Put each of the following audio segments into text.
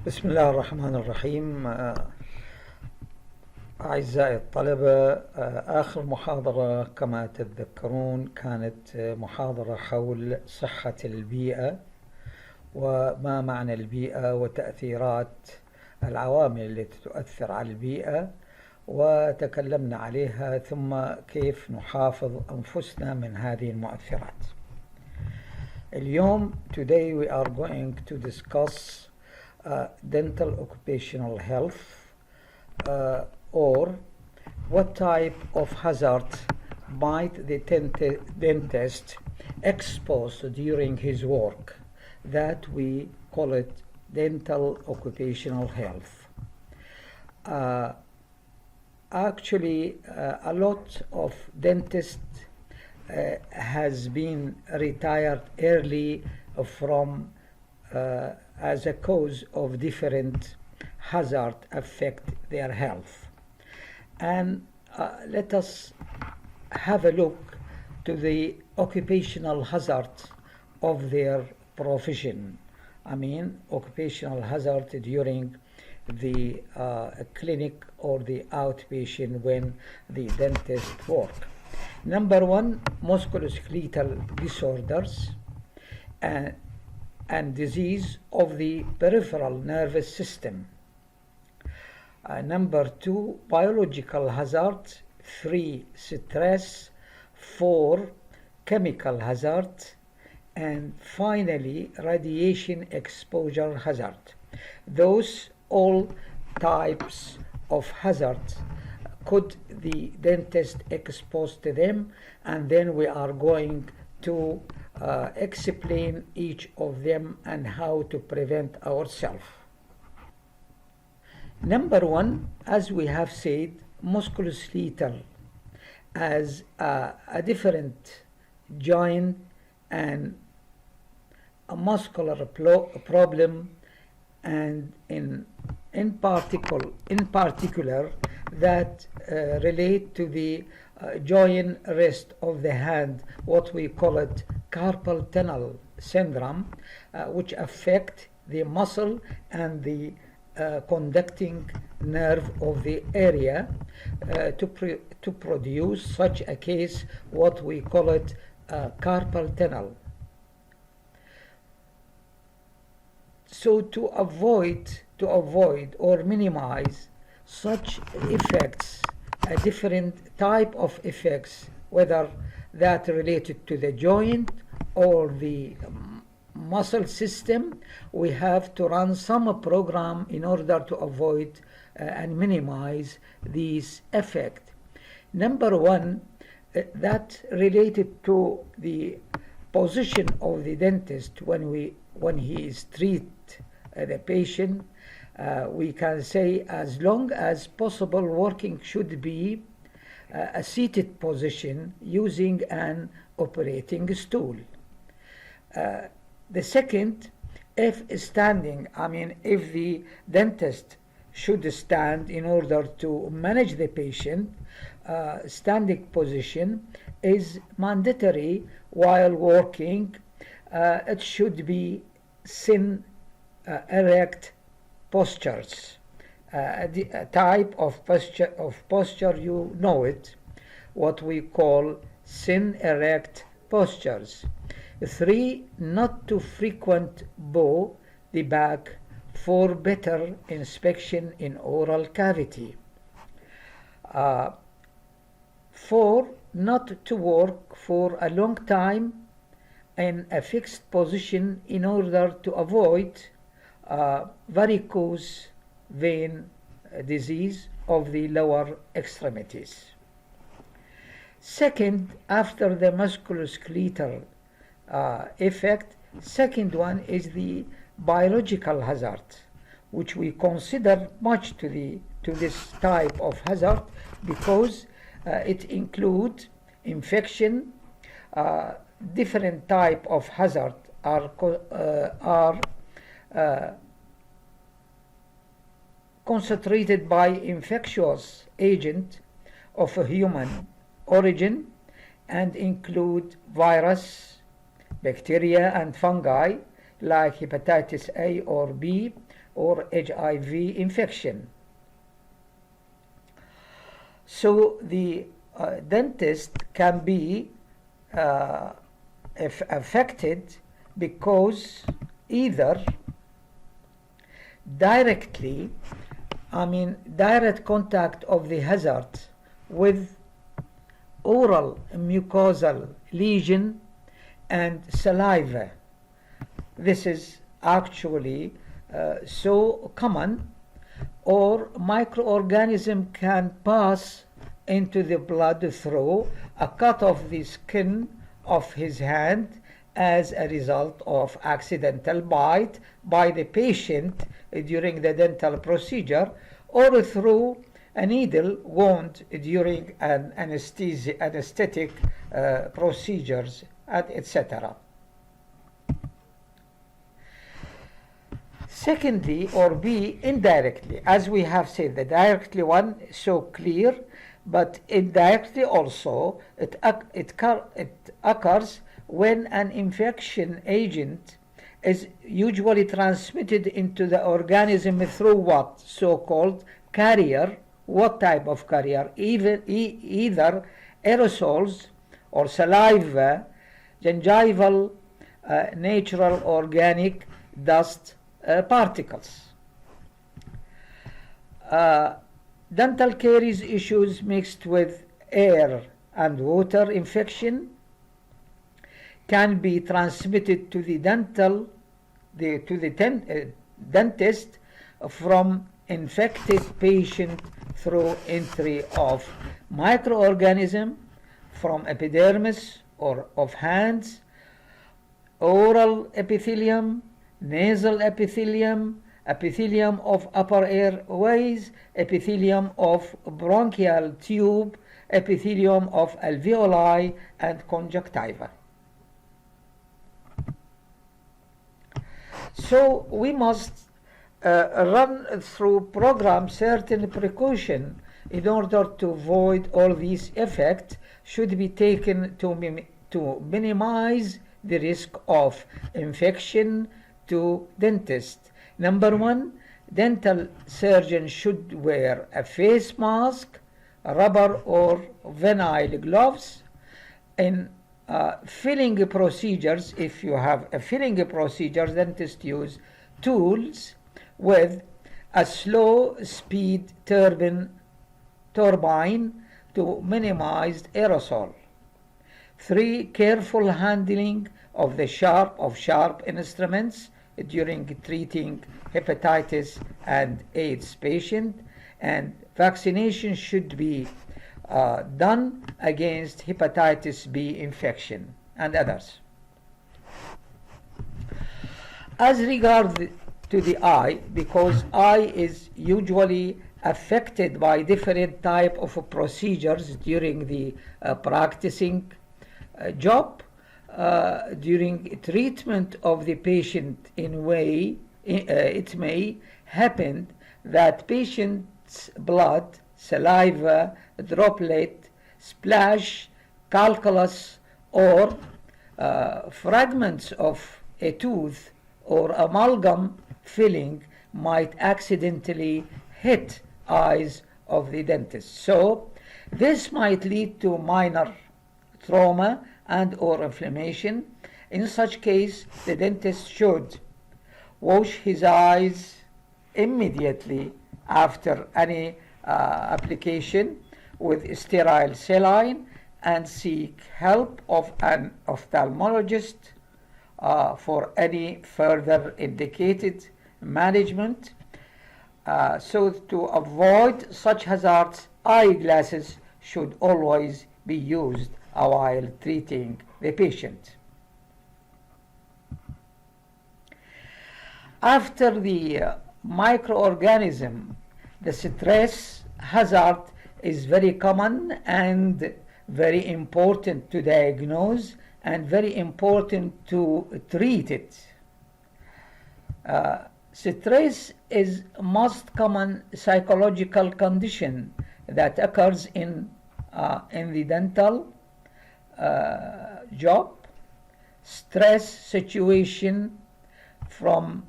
بسم الله الرحمن الرحيم. أعزائي الطلبة، آخر محاضرة كما تتذكرون كانت محاضرة حول صحة البيئة وما معنى البيئة وتأثيرات العوامل التي تؤثر على البيئة، وتكلمنا عليها ثم كيف نحافظ أنفسنا من هذه المؤثرات. اليوم today we are going to discuss dental occupational health, or what type of hazard might the dentist expose during his work, that we call it dental occupational health. Actually, a lot of dentists has been retired early from as a cause of different hazard affect their health. And let us have a look to the occupational hazard of their profession. I mean, occupational hazard during the clinic or the outpatient when the dentist work. Number one, musculoskeletal disorders and disease of the peripheral nervous system. Number two, biological hazard. 3, stress. 4, chemical hazard. And finally, radiation exposure hazard. Those all types of hazards could the dentist expose to them, and then we are going to explain each of them and how to prevent ourselves. Number one, as we have said, musculoskeletal as a different joint and a muscular problem, and in particular that relate to the joint rest of the hand, what we call it carpal tunnel syndrome, which affect the muscle and the conducting nerve of the area to produce such a case, what we call it carpal tunnel. So to avoid or minimize such effects, a different type of effects, whether that related to the joint or the muscle system, we have to run some program in order to avoid and minimize these effects. Number one, that related to the position of the dentist when he is treat the patient. We can say as long as possible working should be a seated position using an operating stool. The second, if standing, I mean if the dentist should stand in order to manage the patient, standing position is mandatory while working. It should be thin erect postures, a type of posture, you know it, what we call thin erect postures. 3, not too frequent bow the back for better inspection in oral cavity. 4, not to work for a long time in a fixed position in order to avoid varicose vein disease of the lower extremities. Second, after the musculoskeletal effect, second one is the biological hazard, which we consider much to this type of hazard because it includes infection. Different type of hazard are concentrated by infectious agent of a human origin and include virus, bacteria and fungi, like hepatitis A or B or HIV infection. So the dentist can be affected because either direct contact of the hazard with oral mucosal lesion and saliva. This is actually so common, or microorganism can pass into the blood through a cut of the skin of his hand as a result of accidental bite by the patient during the dental procedure, or through a needle wound during an anesthetic procedures, etc. Secondly, or B, indirectly. As we have said, the directly one so clear, but indirectly also it occurs when an infection agent is usually transmitted into the organism through what? So-called carrier. What type of carrier? Either aerosols or saliva, gingival, natural organic dust particles. Dental caries issues mixed with air and water infection can be transmitted to the dentist from infected patient through entry of microorganism from epidermis or of hands, oral epithelium, nasal epithelium, epithelium of upper airways, epithelium of bronchial tube, epithelium of alveoli, and conjunctiva. So we must run through program certain precaution in order to avoid all these effects should be taken to minimize the risk of infection to dentist. Number one, dental surgeon should wear a face mask, rubber or vinyl gloves. In filling procedures, if you have a filling procedure, dentists use tools with a slow speed turbine to minimize aerosol. 3, careful handling of the sharp instruments during treating hepatitis and AIDS patient, and vaccination should be done against hepatitis B infection and others. As regards to the eye, because eye is usually affected by different type of procedures during the practicing job, during treatment of the patient it may happen that patient's blood, saliva, droplet, splash, calculus, or fragments of a tooth or amalgam filling might accidentally hit eyes of the dentist. So this might lead to minor trauma and or inflammation. In such case, the dentist should wash his eyes immediately after any application with sterile saline and seek help of an ophthalmologist for any further indicated management. So to avoid such hazards, eyeglasses should always be used while treating the patient. After the microorganism, the stress hazard is very common and very important to diagnose and very important to treat it. Stress is most common psychological condition that occurs in the dental job. Stress situation from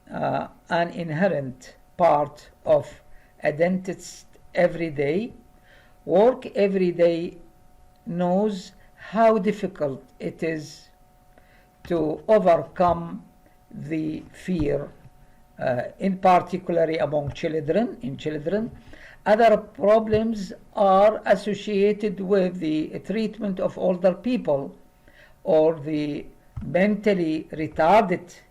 an inherent part of a dentist every day. Work every day knows how difficult it is to overcome the fear, in particular among children. Other problems are associated with the treatment of older people or the mentally retarded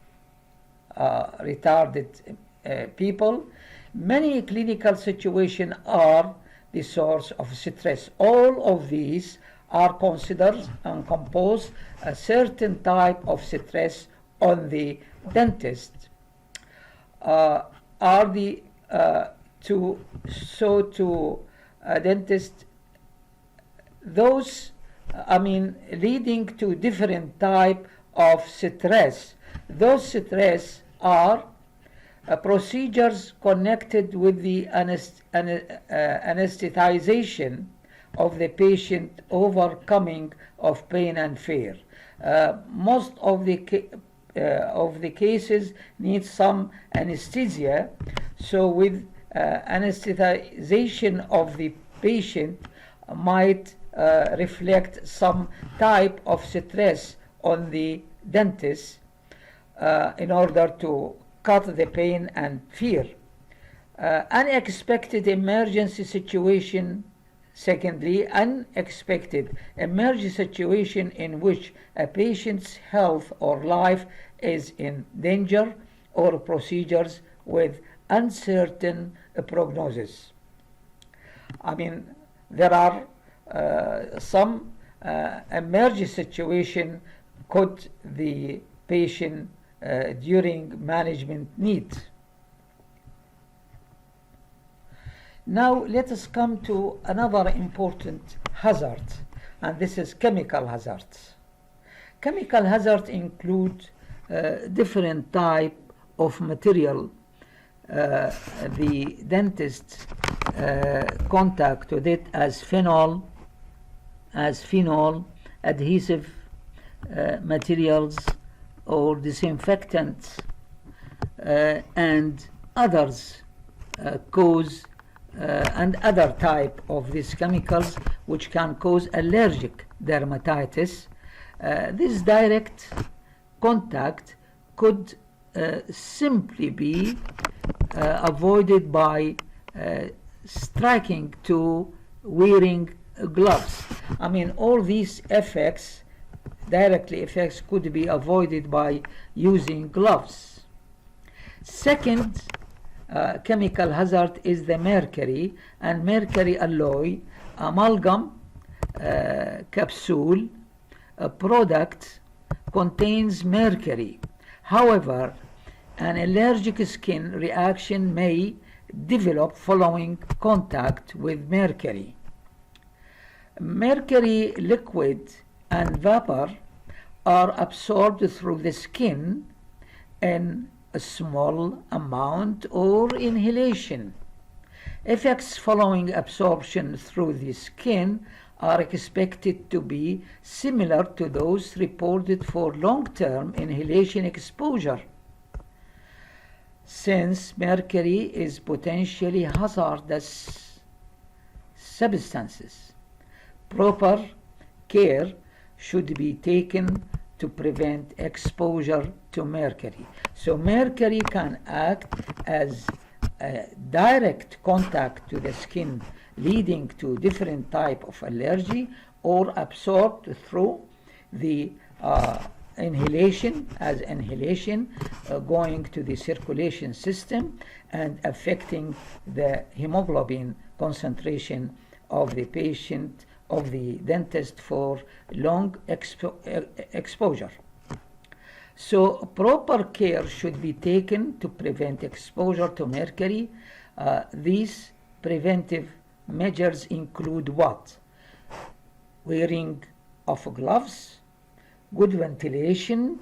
people. Many clinical situations are the source of stress. All of these are considered and compose a certain type of stress on the dentist. Are the to dentist, those leading to different type of stress. Those stress are procedures connected with the anesthetization of the patient, overcoming of pain and fear. Most of the cases need some anesthesia, so with anesthetization of the patient might reflect some type of stress on the dentist in order to cut the pain and fear. Unexpected emergency situation. Secondly, unexpected emergency situation in which a patient's health or life is in danger, or procedures with uncertain prognosis. There are some emergency situation could the patient during management need. Now let us come to another important hazard, and this is chemical hazards. Chemical hazards include different type of material the dentist contact with it, as phenol, adhesive materials or disinfectants, and others cause and other type of these chemicals which can cause allergic dermatitis. This direct contact could simply be avoided by striking to wearing gloves. All these effects, directly effects, could be avoided by using gloves. Second chemical hazard is the mercury and mercury alloy amalgam capsule product contains mercury. However, an allergic skin reaction may develop following contact with mercury. Mercury liquid and vapor are absorbed through the skin in a small amount or inhalation. Effects following absorption through the skin are expected to be similar to those reported for long-term inhalation exposure. Since mercury is potentially hazardous substances, proper care should be taken to prevent exposure to mercury. So mercury can act as a direct contact to the skin, leading to different type of allergy, or absorbed through the inhalation, as inhalation going to the circulation system and affecting the hemoglobin concentration of the patient, of the dentist, for long exposure. So proper care should be taken to prevent exposure to mercury. These preventive measures include what? Wearing of gloves, good ventilation.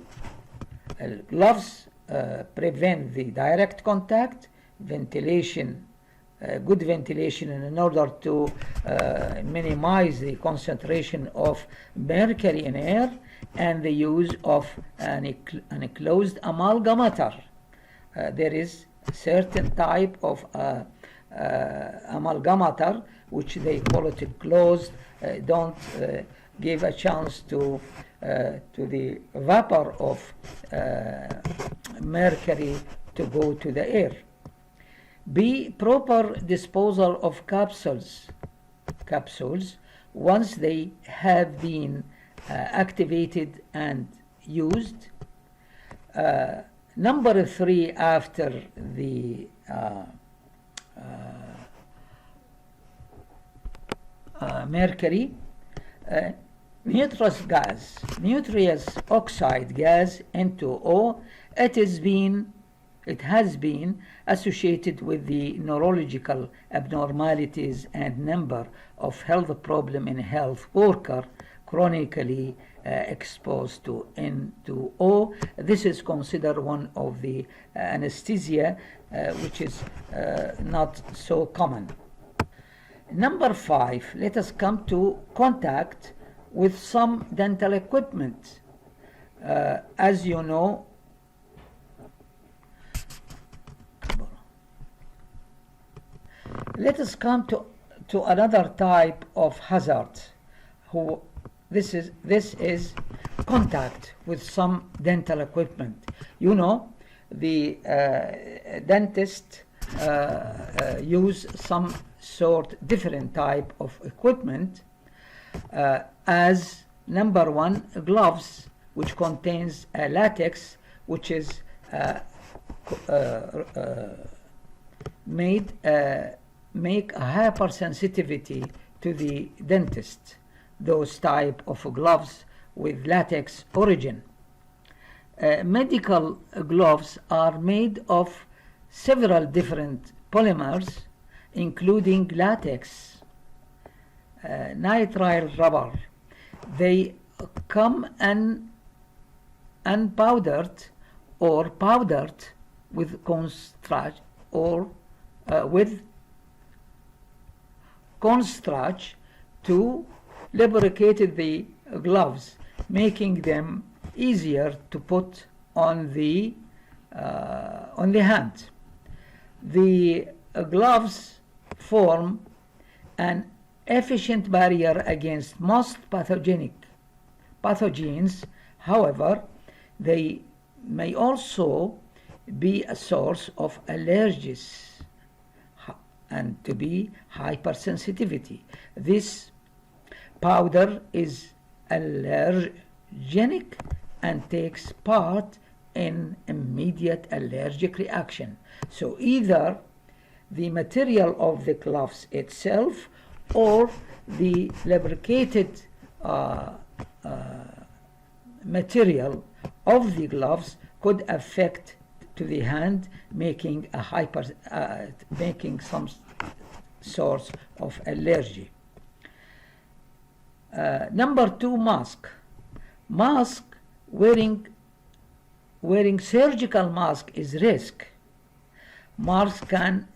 Gloves prevent the direct contact, ventilation good ventilation in order to minimize the concentration of mercury in air, and the use of an enclosed amalgamator. There is a certain type of amalgamator which they call it closed, don't give a chance to the vapor of mercury to go to the air. B. Proper disposal of capsules once they have been activated and used. Number 3, after the mercury, nitrous oxide gas, N2O, it has been associated with the neurological abnormalities and number of health problem in health worker chronically exposed to N2O. This is considered one of the anesthesia which is not so common. Number 5, let us come to contact with some dental equipment. As you know, let us come to another type of hazard. This is contact with some dental equipment. You know, the dentist use some sort different type of equipment, as number 1, gloves, which contains latex, which is make a hypersensitivity to the dentist, those type of gloves with latex origin. Medical gloves are made of several different polymers, including latex, nitrile rubber. They come unpowdered or powdered with cornstarch to lubricate the gloves, making them easier to put on the hand. The gloves form an efficient barrier against most pathogens. However, they may also be a source of allergies and to be hypersensitivity. This powder is allergenic and takes part in immediate allergic reaction. So either the material of the gloves itself or the lubricated material of the gloves could affect to the hand, making some source of allergy. Number 2, mask. Wearing surgical mask is risk. Masks can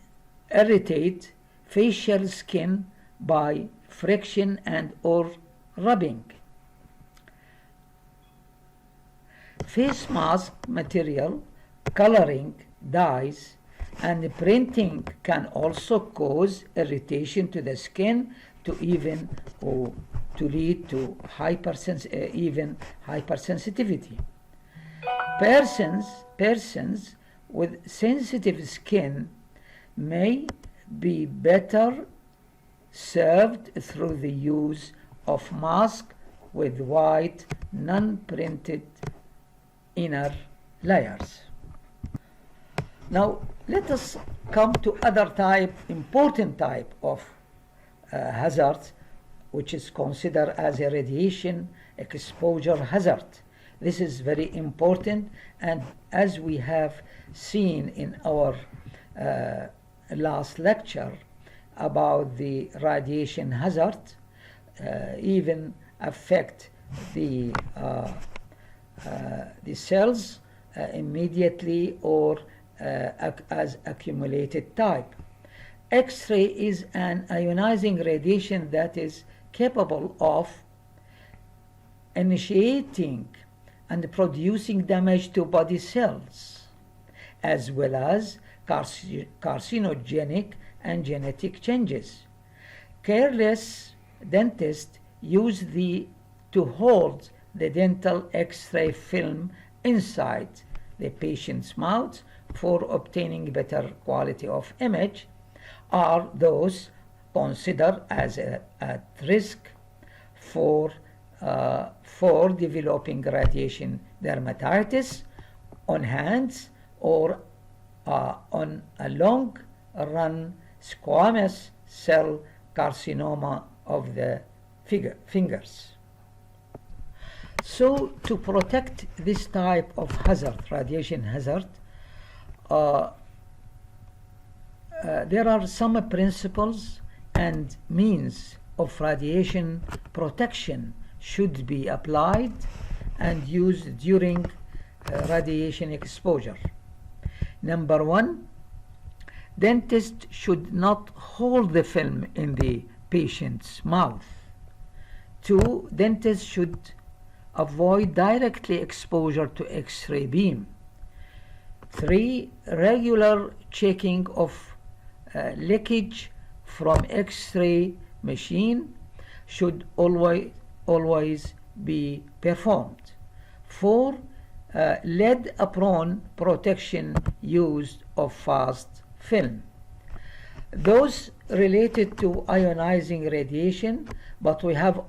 irritate facial skin by friction and or rubbing. Face mask material, coloring, dyes, and printing can also cause irritation to the skin to lead to hypersensitivity. Persons with sensitive skin may be better served through the use of mask with white, non-printed inner layers. Now let us come to other important type of hazard, which is considered as a radiation exposure hazard. This is very important, and as we have seen in our last lecture about the radiation hazard, even affect the cells immediately or as accumulated type. X-ray is an ionizing radiation that is capable of initiating and producing damage to body cells, as well as carcinogenic and genetic changes. Careless dentists use to hold the dental X-ray film inside the patient's mouth for obtaining better quality of image are those considered as at risk for developing radiation dermatitis on hands or on a long run squamous cell carcinoma of the fingers. So to protect this type of hazard, radiation hazard, there are some principles and means of radiation protection should be applied and used during radiation exposure. Number one, dentists should not hold the film in the patient's mouth. Two, dentists should avoid directly exposure to X-ray beam. Three, regular checking of leakage from X-ray machine should always be performed. Four, lead apron protection used of fast film. Those related to ionizing radiation, but we have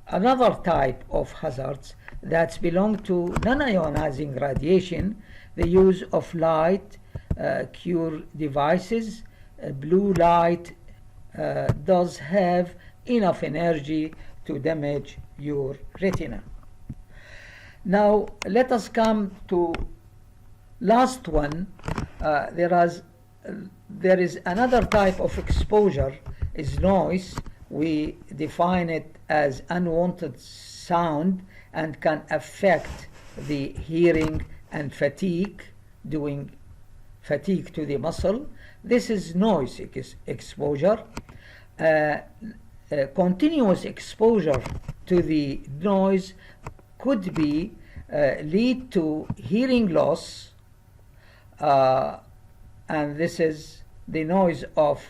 another type of hazards that belong to non-ionizing radiation, the use of light cure devices. Blue light does have enough energy to damage your retina. Now let us come to last one. There is another type of exposure, is noise. We define it as unwanted sound and can affect the hearing and fatigue, doing fatigue to the muscle. This is noise exposure. Continuous exposure to the noise could be lead to hearing loss, and this is the noise of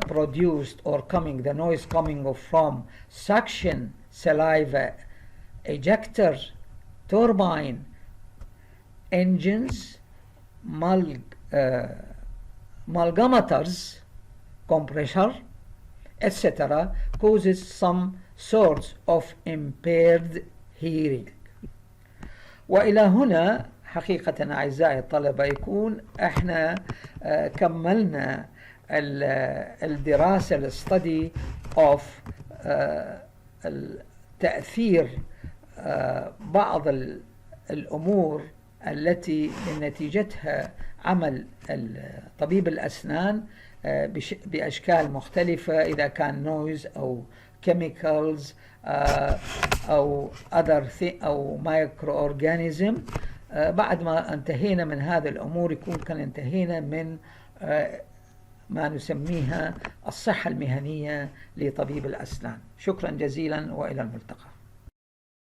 produced or coming, the noise coming from suction, saliva, ejector, turbine, engines, amalgamators, compressor, etc., causes some sorts of impaired hearing. وإلى هنا حقيقة أعزائي الطلبة يكون احنا كملنا الدراسة الستدي of تأثير بعض الأمور التي من نتيجتها عمل طبيب الأسنان بأشكال مختلفة، إذا كان نويز أو chemicals أو أو مايكرو أورجانيزم. بعد ما انتهينا من هذه الأمور يكون كان انتهينا من ما نسميها الصحة المهنية لطبيب الأسنان. شكرا جزيلا وإلى الملتقى.